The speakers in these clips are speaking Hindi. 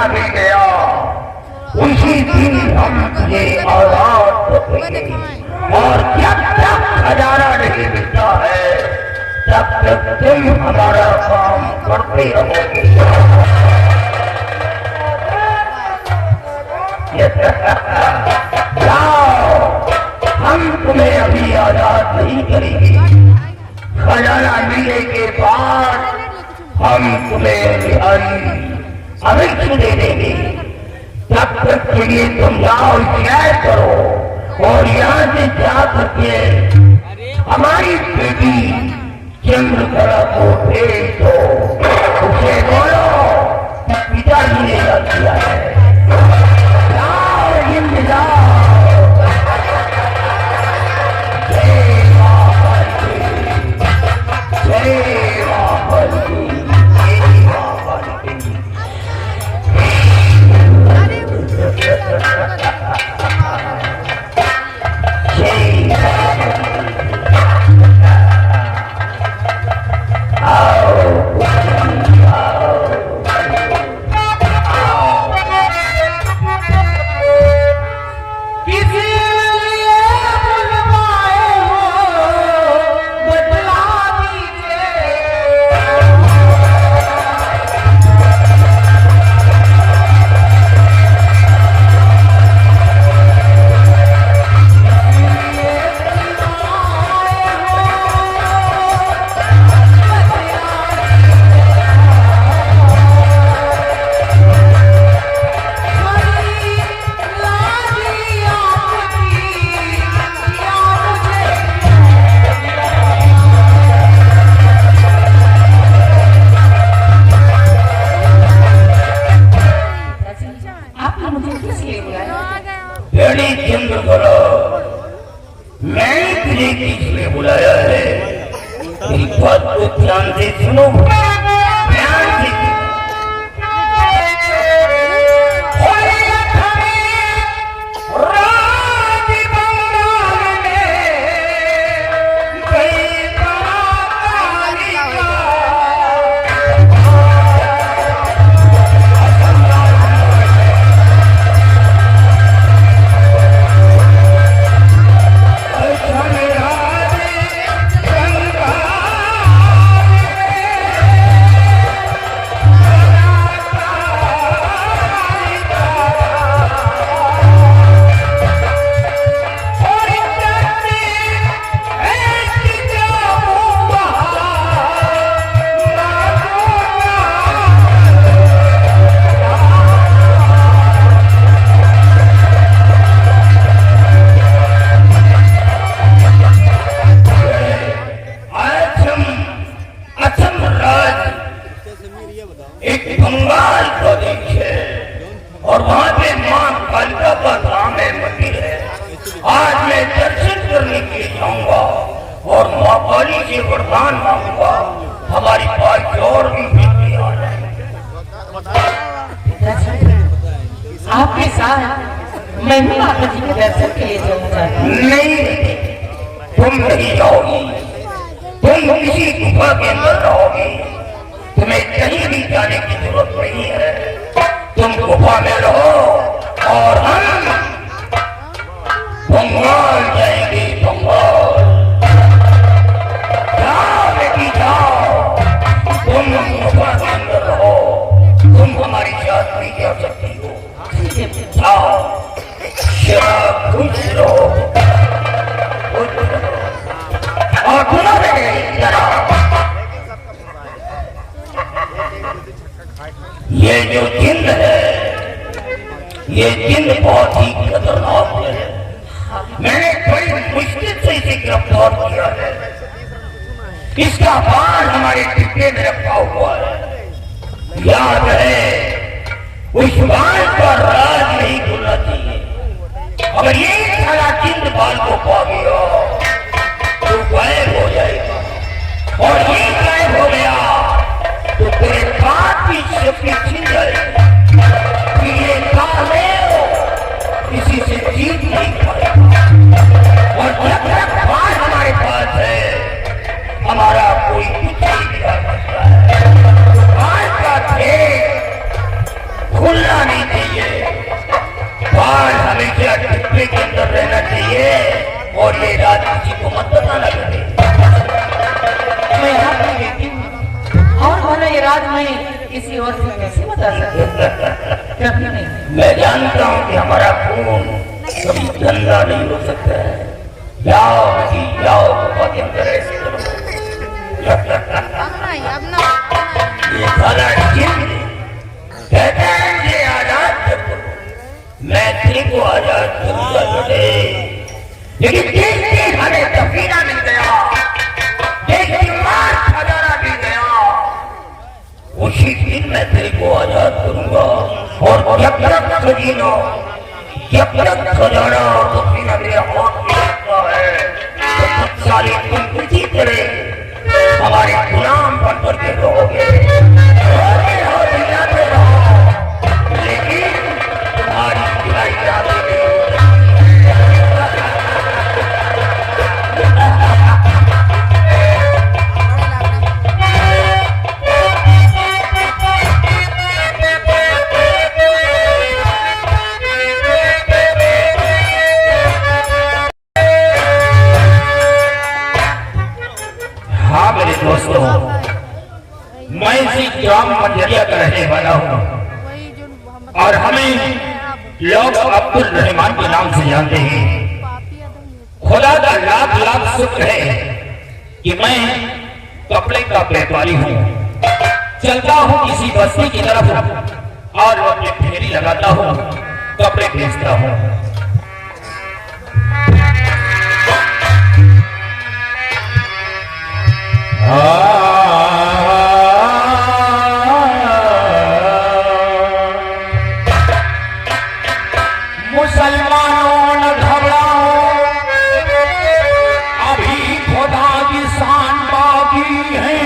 मिल गया उसी दिन हम तुझे आजाद करेंगे। और जब तक खजाना नहीं मिलता है तब तक तुम हमारा काम करते रहोगे। जाओ, हम तुम्हें अभी आजाद नहीं करेंगे। खजाना मिलने के बाद हम तुम्हें अवश्य दे देंगे। तब तक के लिए तुम जाओ, शेयर करो और यहाँ से जा करके हमारी बेटी चंद्रकला को भेज दो। उसे बोलो पिताजी ने याद किया है। जाओ हिंद जाओ। जय माता दी, जय माता दी, जय माता दी। आपके साथ मैं भी माता जी के दर्शन के लिए जाना चाहती हूँ। नहीं, तुम नहीं जाओगी, तुम किसी गुफा के अंदर रहोगी। तुम्हें कहीं भी जाने की जरूरत नहीं है। तुम गुफा में रहो और हम बंगाल जाएंगे। बंगाल जाओ बेटी जाओ, तुम गुफा के अंदर रहो। तुम हमारी साथ नहीं जा सकती हो। जाओ, खुश रहो और ये जो जिन्न है, ये जिन्न बहुत ही खतरनाक है। मैंने बड़ी मुश्किल से इसे गिरफ्तार किया है। इसका बाल हमारे टिक्के में रखा हुआ है। याद है, उस बाल पर राज नहीं खुलना चाहिए। अगर ये सारा जिन्न बाल को पा गया तो गायब हो जाएगा, और ये गायब हो गया तो तेरे बाप की शक्ति छिन जाएगी। ये किसी से जीत नहीं पाएगा। और जब तक बाल हमारे पास है, हमारा कोई कुछ नहीं बिगाड़ सकता है। बाल का खेल खुल खुलना नहीं चाहिए, बाल हमेशा डिब्बे के अंदर रहना चाहिए और ये रात किसी को मत बताना लगे। मैं यहाँ पर रहती हूँ और भला ये रात मैं किसी और से कैसे बता सकती? कभी नहीं। मैं जानता हूँ कि हमारा खून कभी गंदा नहीं हो सकता है। जाओ जी जाओ, बहुत अंदर ऐसे करो। ये सारा जिन कहता है मुझे आजाद करो, मैं तेरे को आजाद करूंगा लड़े, लेकिन देखते हमें सफीना मिल गया, देखते मार खजाना मिल गया, उसी दिन मैं तेरे को आजाद करूंगा। और जब तक खजीनो, जब तक खजाना और सफीना मेरे हाथ में रहता है, तो सब सारे तुम इसी तरह हमारे गुलाम बन करके रहोगे, लेकिन तुम्हारी बुराई कराते दोस्तों, मैं इसी ग्राम मंजरिया का रहने वाला हूँ और हमें लोग अब्दुल रहमान के नाम से जानते हैं। खुदा का लाख लाख शुक्र है कि मैं कपड़े का व्यापारी हूँ। चलता हूँ किसी बस्ती की तरफ और अपनी फेरी लगाता हूँ, कपड़े बेचता हूँ। मुसलमानों न घबराओ, अभी खुदा की शान बाकी है,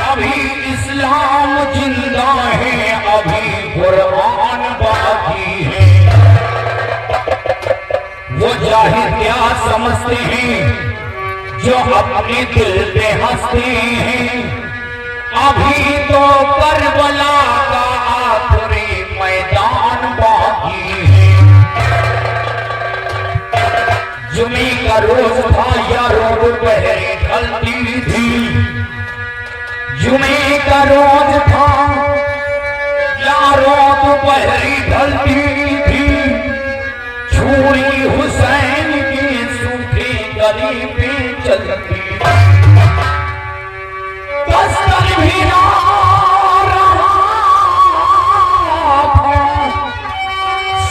अभी इस्लाम जिंदा है, अभी कुरान बाकी है। वो जाहिर क्या समझते हैं जो अपने दिल पे हंसते हैं, अभी तो करबला का आखिरी मैदान बाकी है। जुमे का रोज था यारों दोपहरी ढलती थी, जुमे का रोज था यारों दोपहरी ढलती थी, छुरी हुसैन की सूखी गली पे चलती, बस्तर भी ना रहा था,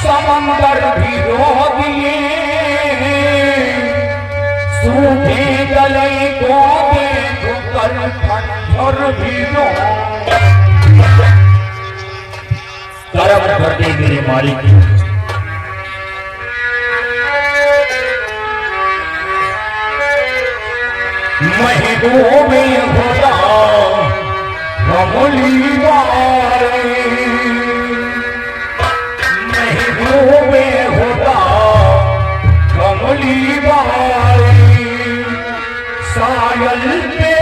समंदर भी रो दिए, सूखे गले को देख कर पत्थर भी रो। करम कर दे मेरे मालिक, महबूबे खुदा कमली वाले, महबूबे खुदा कमली वाले, सायल पे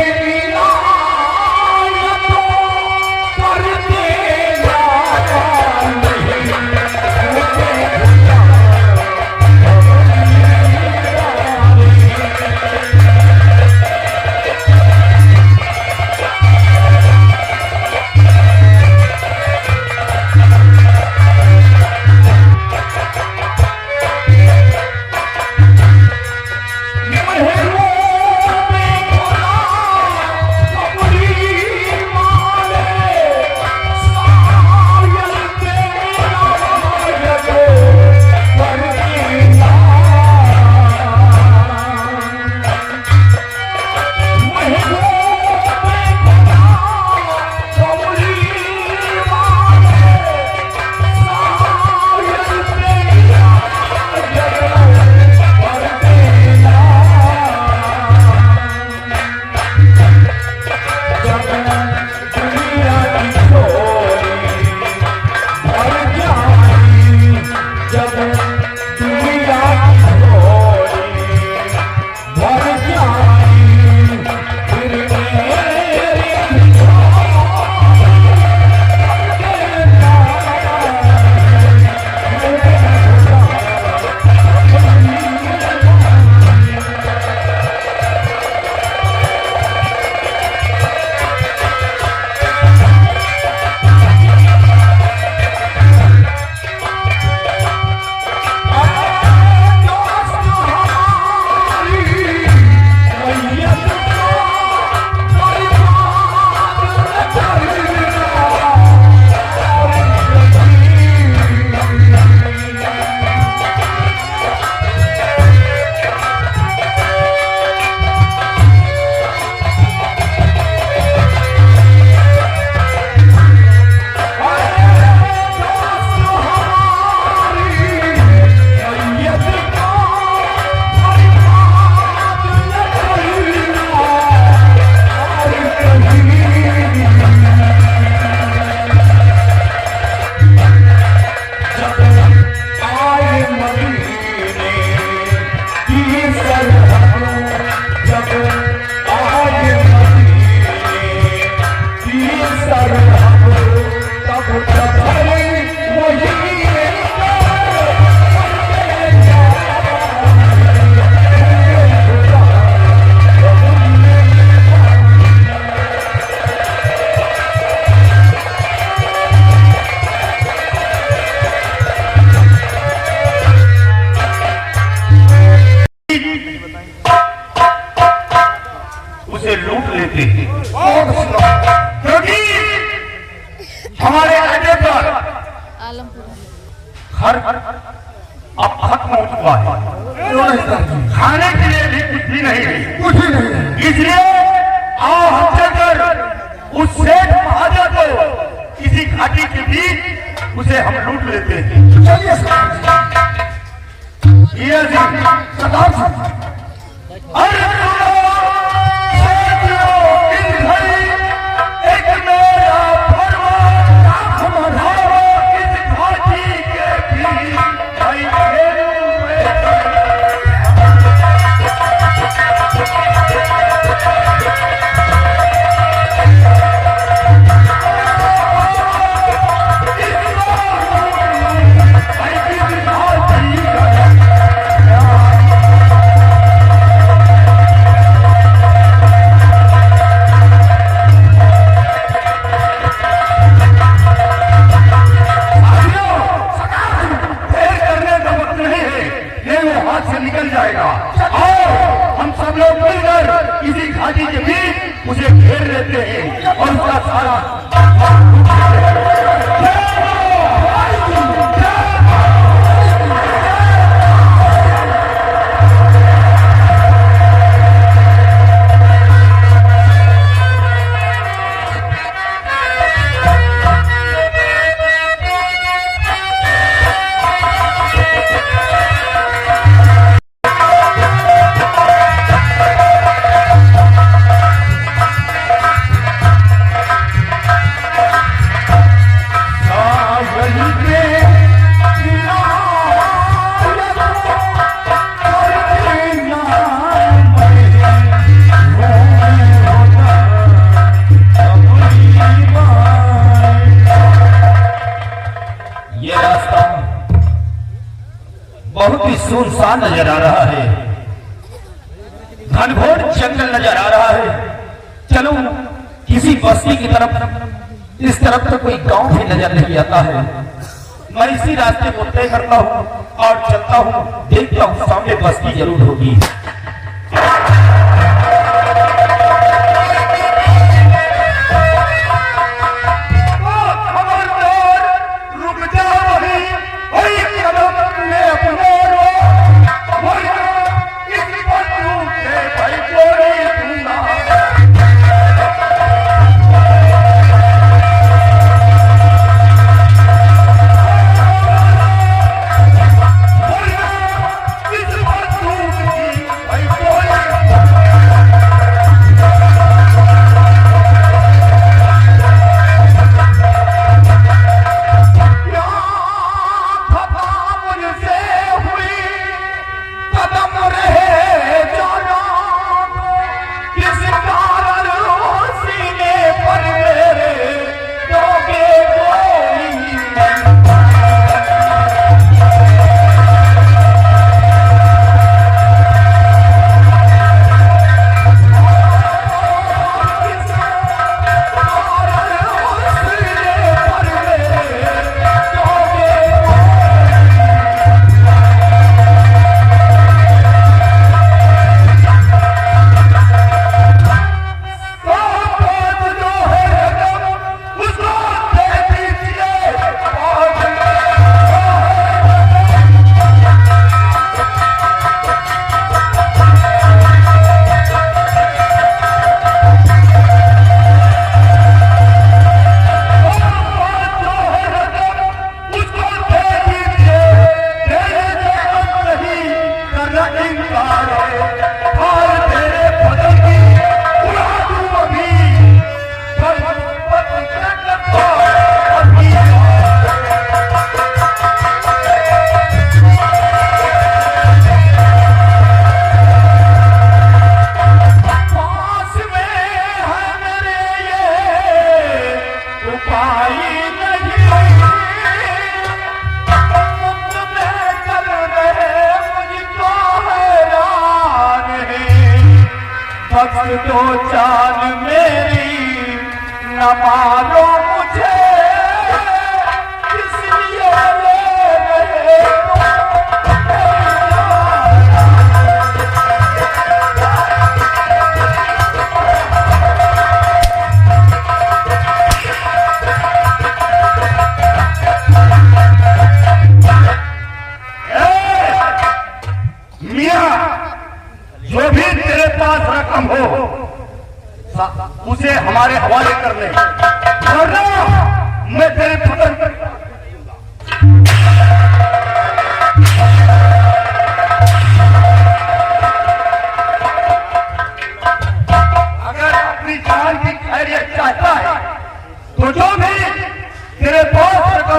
घर अब खत्म हो चुका है, खाने के लिए भी कुछ भी नहीं है। इसलिए आओ हम चलकर उस सेठ महाराजा को किसी घाटी के बीच उसे हम लूट लेते हैं। चलिए सरदार साहब, अरे एक मेरा फरमान हमारा इस घाटी के बीच निकल जाएगा। और हम सब लोग मिलकर किसी घाटी के बीच उसे घेर लेते हैं और उसका सारा बहुत ही सुनसान नजर आ रहा है, घनघोर जंगल नजर आ रहा है। चलो किसी बस्ती की तरफ, इस तरफ तो कोई गांव भी नजर नहीं आता है। मैं इसी रास्ते को तय करता हूँ और चलता हूँ, देखता हूँ सामने बस्ती जरूर होगी।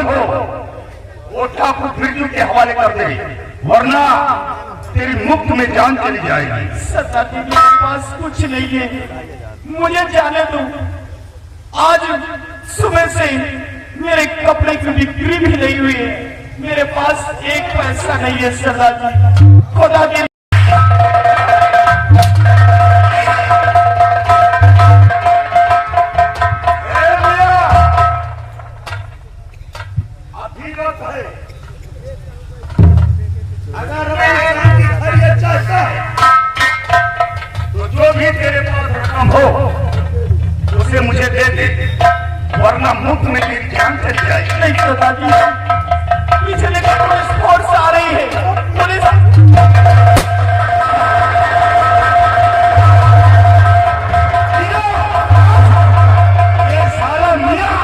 कौन हो वो ठाकुर बिरजू के हवाले कर दे, वरना तेरी मुफ्त में जान चली जाएगी। सरदार जी मेरे पास कुछ नहीं है, मुझे जाने दो। आज सुबह से मेरे कपड़े की बिक्री भी नहीं हुई है, मेरे पास एक पैसा नहीं है सरदार जी, खुदा के मुझे दे दे, वरना मुफ्त में तेरी जान चली जाएगी। नहीं सरदार जी, पीछे देखो पुलिस फोर्स आ रही है, पुलिस। ये साला मियां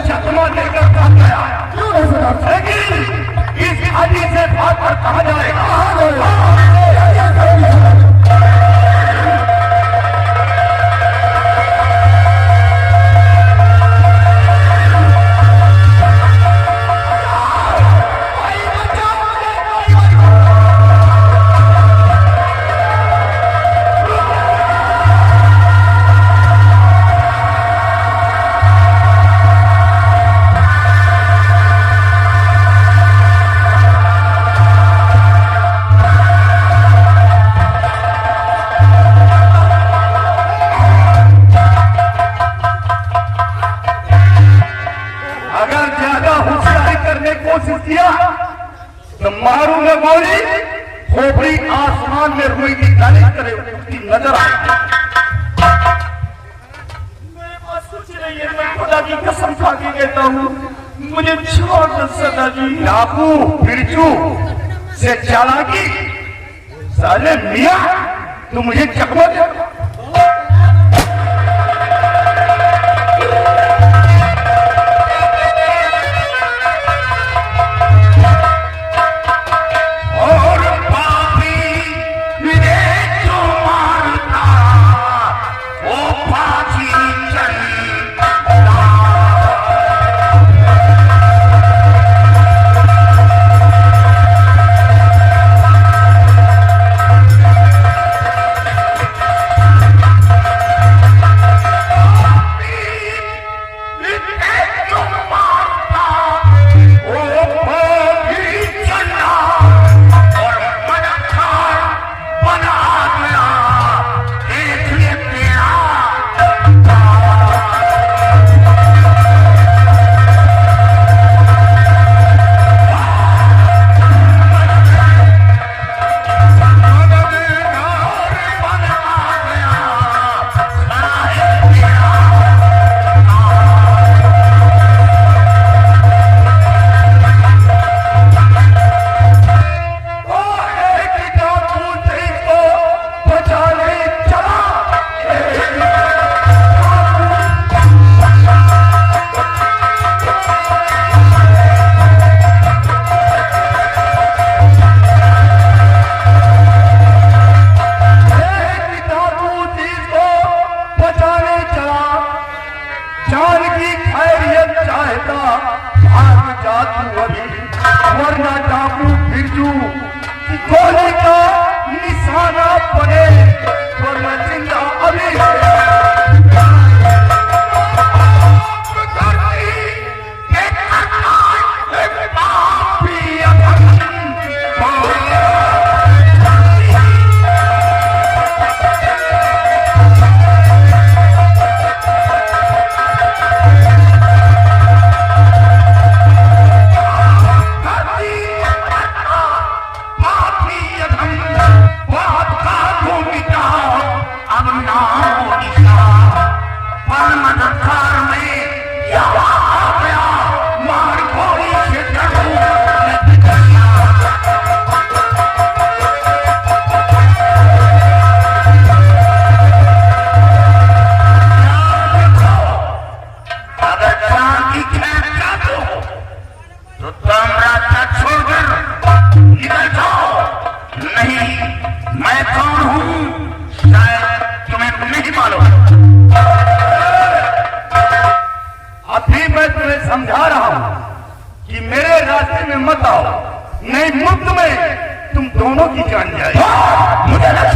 चकमा देकर भाग गया, लेकिन इस घाटी से भाग कर कहा जाएगा? कोशिश किया तो मारूंगा गोली, खोपड़ी आसमान में रुई की गाली करे उसकी नजर आएगी। मेरे पास कुछ नहीं है, मैं खुदा की कसम खा के कहता हूँ, मुझे छोड़ दो सरदार जी। डाकू बिरजू से चालाकी, साले मियां तू मुझे चकमा दे। वरना डाकू बिरजू गोली का निशाना बने, वरना जिंदा अभी बात का समझा रहा हूं कि मेरे रास्ते में मत आओ, नहीं मुफ्त में तुम दोनों की जान जाए। मुझे लगा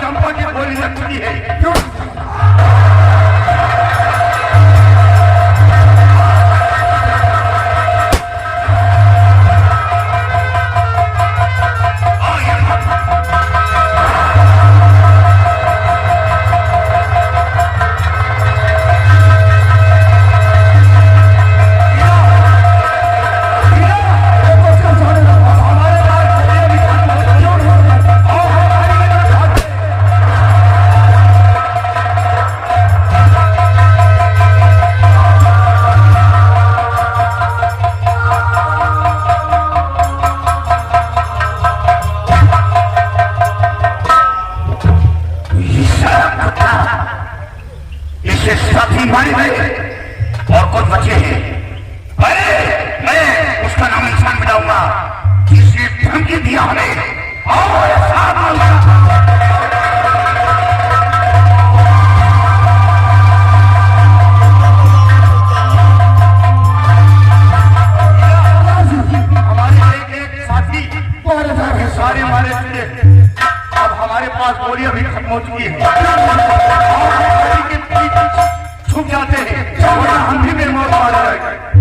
चंपा की गोली लगती है। इसे साथी मारे गए और कुछ बचे हैं। अरे मैं उसका नाम इंसान मिलाऊंगा जिसने धमकी दिया हमें और साथ हमारे एक साथी सारे मारे थे। अब हमारे पास गोलियां भी खत्म हो चुकी है। छुप जाते हैं वरना हम भी बेमौत मारे जाएंगे।